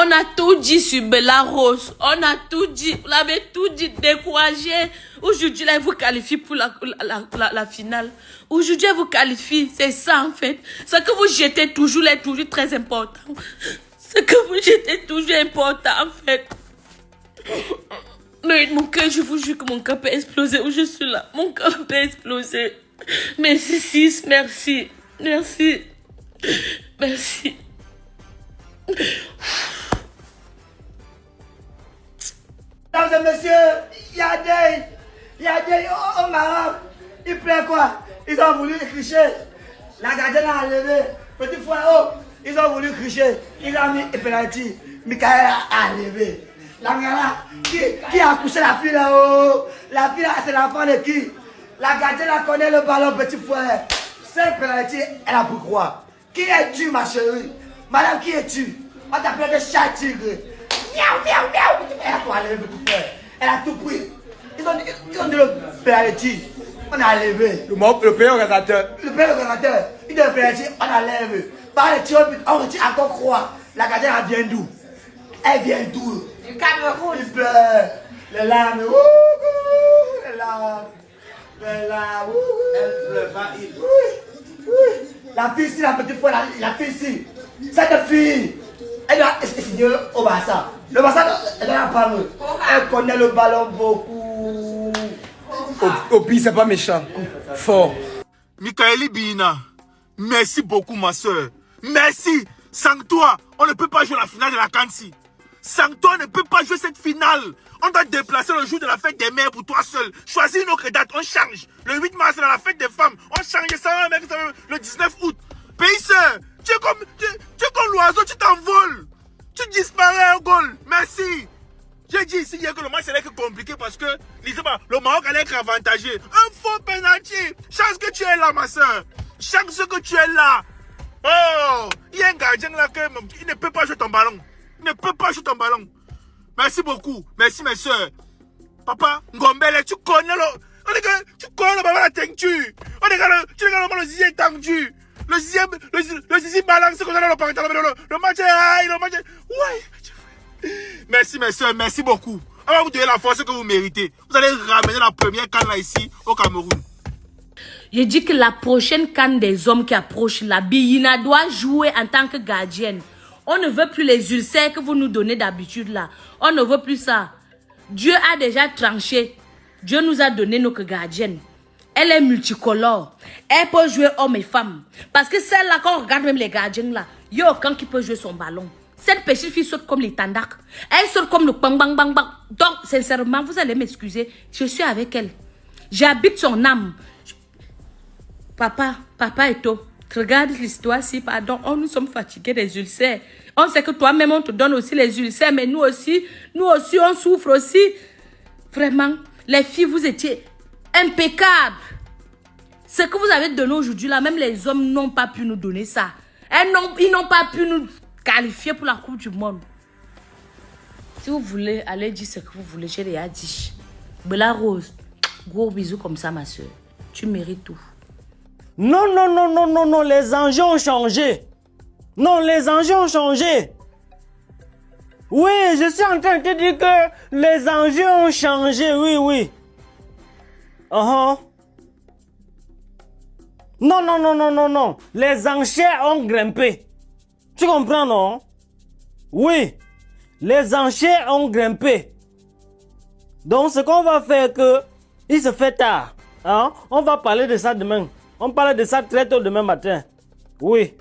On a tout dit sur Bella Rose. On a tout dit. Vous l'avez tout dit, découragé. Aujourd'hui, là, elle vous qualifie pour la finale. Aujourd'hui, elle vous qualifie. C'est ça, en fait. Ce que vous jetez toujours est toujours très important. Ce que vous jetez toujours important, en fait. Mais mon cœur, je vous jure que mon cœur peut exploser où je suis là. Mon cœur peut exploser. Merci, sis. Merci. Merci. Merci. Mesdames et messieurs, il y a des au Maroc. Il plaît quoi? Ils ont voulu tricher. La gardienne a enlevé. Petit frère, oh, ils ont voulu tricher. Ils ont mis un penalty. Michael a enlevé. La gala, qui a couché la fille là-haut? La fille là, c'est l'enfant de qui? La gardienne a connaît le ballon, petit frère. C'est penalty, elle a pris quoi? Qui es-tu, ma chérie? Madame, qui es-tu? On t'appelle de chat tigre. Miaou, miaou, miaou. Elle a tout enlevé, petit frère. Elle a tout pris. Ils ont dit le penalty. On a enlevé. Le pays organisateur. Le pays organisateur. Il dit le penalty, on a enlevé. Par les tirs, on retire encore quoi? La gardienne, elle vient d'où? Elle vient d'où? Du Cameroun. Il pleure. Les larmes. Les larmes. Les larmes. Elle pleure pas. Oui. La fille ici, la petite fois, la fille ici. Cette fille, elle doit signer au Barça. Le Barça, elle doit parler. Elle connaît le ballon beaucoup. Au pire, c'est pas méchant. Fort. Michaeli Bina, merci beaucoup ma soeur. Merci. Sans toi, on ne peut pas jouer la finale de la Kansi. Sans toi, on ne peut pas jouer cette finale. On doit déplacer le jour de la fête des mères pour toi seul. Choisis une autre date, on change. Le 8 mars, c'est la fête des femmes. On change ça, le 19 août. Pays sœur, tu es comme l'oiseau, tu t'envoles. Tu disparais au goal. Merci. J'ai dit ici hier que le match allait être compliqué parce que le Maroc allait être avantagé. Un faux penalty. Chance que tu es là, ma soeur. Chance que tu es là. Oh, il y a un gardien là qui ne peut pas jouer ton ballon. Il ne peut pas jouer ton ballon. Merci beaucoup. Merci mes soeurs. Papa, Ngombele, tu connais tu connais le ballon la teinture. Tu regardes le zizi tendu. Le zizi balance comme ça dans le match est ouais. Merci mes soeurs, merci beaucoup. On va vous donner la force que vous méritez. Vous allez ramener la première canne là ici au Cameroun. Je dis que la prochaine canne des hommes qui approche, la Biyina doit jouer en tant que gardienne. On ne veut plus les ulcères que vous nous donnez d'habitude là. On ne veut plus ça. Dieu a déjà tranché. Dieu nous a donné notre gardienne. Elle est multicolore. Elle peut jouer hommes et femmes. Parce que celle-là, quand on regarde même les gardiennes là, il y a aucun qui peut jouer son ballon. Cette petite fille saute comme les tandak. Elle saute comme le bang bang bang bang. Donc, sincèrement, vous allez m'excuser. Je suis avec elle. J'habite son âme. Papa Eto, regarde l'histoire-ci, pardon. Oh, nous sommes fatigués des ulcères. On sait que toi-même, on te donne aussi les ulcères, mais nous aussi, on souffre aussi. Vraiment, les filles, vous étiez impeccables. Ce que vous avez donné aujourd'hui, là, même les hommes n'ont pas pu nous donner ça. Ils n'ont pas pu nous qualifier pour la Coupe du Monde. Si vous voulez, allez dire ce que vous voulez, j'ai déjà dit. Bella Rose, gros bisous comme ça, ma soeur. Tu mérites tout. Non, non, non, non, non, non, les enjeux ont changé. Non, les enjeux ont changé. Oui, je suis en train de te dire que les enjeux ont changé, oui, oui. Non, non, non, non, non, non. Les enchères ont grimpé. Tu comprends, non? Oui, les enchères ont grimpé. Donc, ce qu'on va faire que, il se fait tard. Hein? On va parler de ça demain. On parle de ça très tôt demain matin. Oui.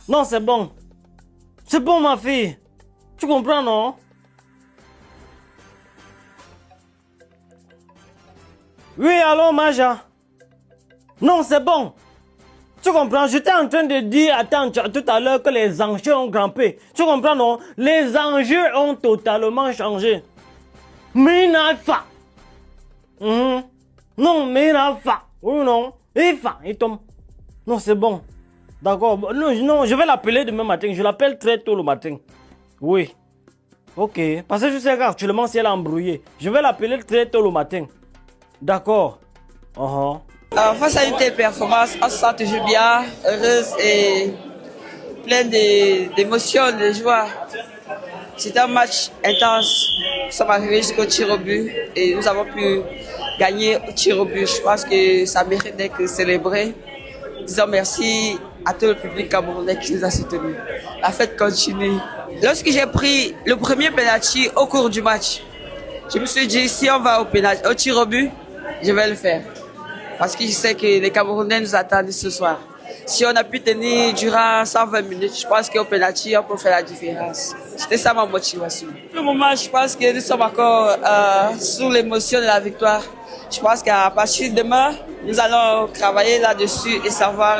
Non, c'est bon. C'est bon, ma fille. Tu comprends, non? Oui, allô, Maja. Non, c'est bon. Tu comprends? J'étais en train de dire, attends, tout à l'heure que les enjeux ont grimpé. Tu comprends, non? Les enjeux ont totalement changé. Minafa. Non, Minafa. Oui, non. Il tombe. Non, c'est bon. D'accord. Non, je vais l'appeler demain matin. Je l'appelle très tôt le matin. Oui. Ok. Parce que je sais qu'actuellement, si elle est embrouillée, je vais l'appeler très tôt le matin. D'accord. Face à une telle performance, on se sent toujours bien, heureuse et plein d'émotions, de joie. C'était un match intense. Nous sommes arrivés jusqu'au tir au but et nous avons pu gagner au tir au but. Je pense que ça mérite d'être célébré. Disons merci à tout le public camerounais qui nous a soutenus. La fête continue. Lorsque j'ai pris le premier penalty au cours du match, je me suis dit, si on va au tir au but, je vais le faire. Parce que je sais que les Camerounais nous attendent ce soir. Si on a pu tenir durant 120 minutes, je pense qu'au penalty, on peut faire la différence. C'était ça ma motivation. Pour le moment, je pense que nous sommes encore sous l'émotion de la victoire. Je pense qu'à partir de demain, nous allons travailler là-dessus et savoir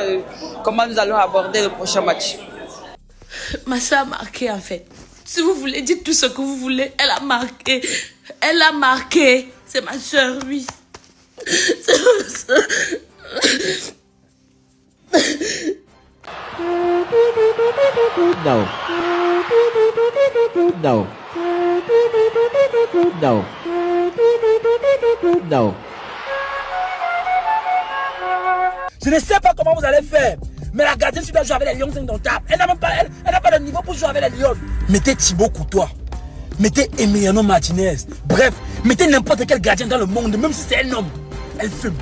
comment nous allons aborder le prochain match. Ma soeur a marqué en fait. Si vous voulez, dites tout ce que vous voulez. Elle a marqué. Elle a marqué. C'est ma soeur, oui. C'est ma soeur. No. No. No. No. Je ne sais pas comment vous allez faire, mais la gardienne, si tu dois jouer avec les Lions indomptables, elle n'a pas de niveau pour jouer avec les Lions. Mettez Thibaut Courtois, mettez Emiliano Martinez, bref, mettez n'importe quel gardien dans le monde, même si c'est un homme, elle fume.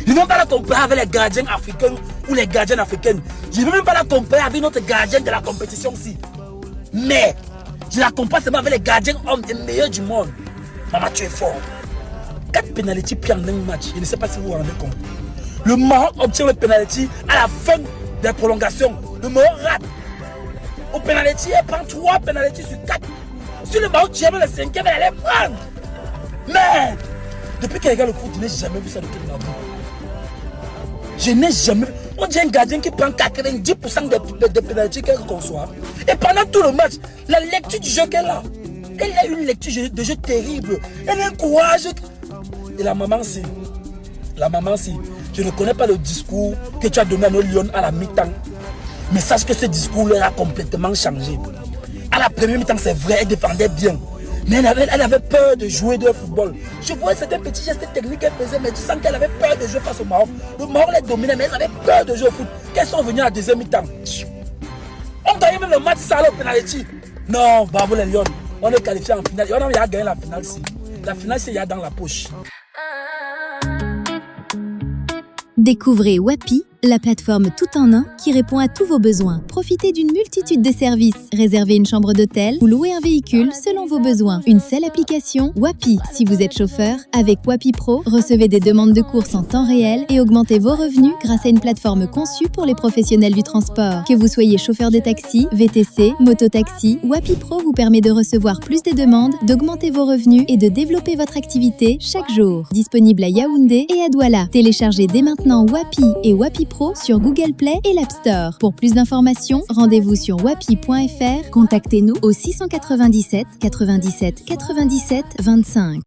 Je ne veux même pas la comparer avec les gardiens africains ou les gardiennes africaines. Je ne veux même pas la comparer avec notre gardien de la compétition aussi. Mais, je la compare seulement avec les gardiens hommes les meilleurs du monde. Maman, tu es fort. 4 pénalités pris en un match, je ne sais pas si vous vous rendez compte. Le Maroc obtient le penalty à la fin des prolongations. Le Maroc rate. Au penalty, elle prend 3 pénalités sur 4. Si le Maroc tient le 5e, elle allait prendre. Mais, depuis qu'elle regarde le foot, je n'ai jamais vu ça de toute ma vie. Je n'ai jamais vu. On dit un gardien qui prend 90% des pénalités qu'elle conçoit. Et pendant tout le match, la lecture du jeu qu'elle a, elle a une lecture de jeu terrible. Elle a un courage. Et la maman, c'est. Je ne connais pas le discours que tu as donné à nos Lions à la mi-temps. Mais sache que ce discours-là a complètement changé. À la première mi-temps, c'est vrai, elle défendait bien. Mais elle avait peur de jouer de football. Je voyais certains petits gestes techniques qu'elle faisait, mais tu sens qu'elle avait peur de jouer face au Maroc. Le Maroc les dominait, mais elle avait peur de jouer au foot. Qu'elles sont venues à la deuxième mi-temps. On gagnait même le match ça au penalty. Non, bravo les Lions. On est qualifié en finale. On a gagné la finale. La finale, c'est il y a dans la poche. Découvrez Wapi, la plateforme tout en un qui répond à tous vos besoins. Profitez d'une multitude de services. Réservez une chambre d'hôtel ou louez un véhicule selon vos besoins. Une seule application, Wapi. Si vous êtes chauffeur, avec Wapi Pro, recevez des demandes de courses en temps réel et augmentez vos revenus grâce à une plateforme conçue pour les professionnels du transport. Que vous soyez chauffeur de taxi, VTC, mototaxi, Wapi Pro vous permet de recevoir plus de demandes, d'augmenter vos revenus et de développer votre activité chaque jour. Disponible à Yaoundé et à Douala. Téléchargez dès maintenant Wapi et Wapi Pro sur Google Play et l'App Store. Pour plus d'informations, rendez-vous sur wapi.fr. Contactez-nous au 697 97 97 25.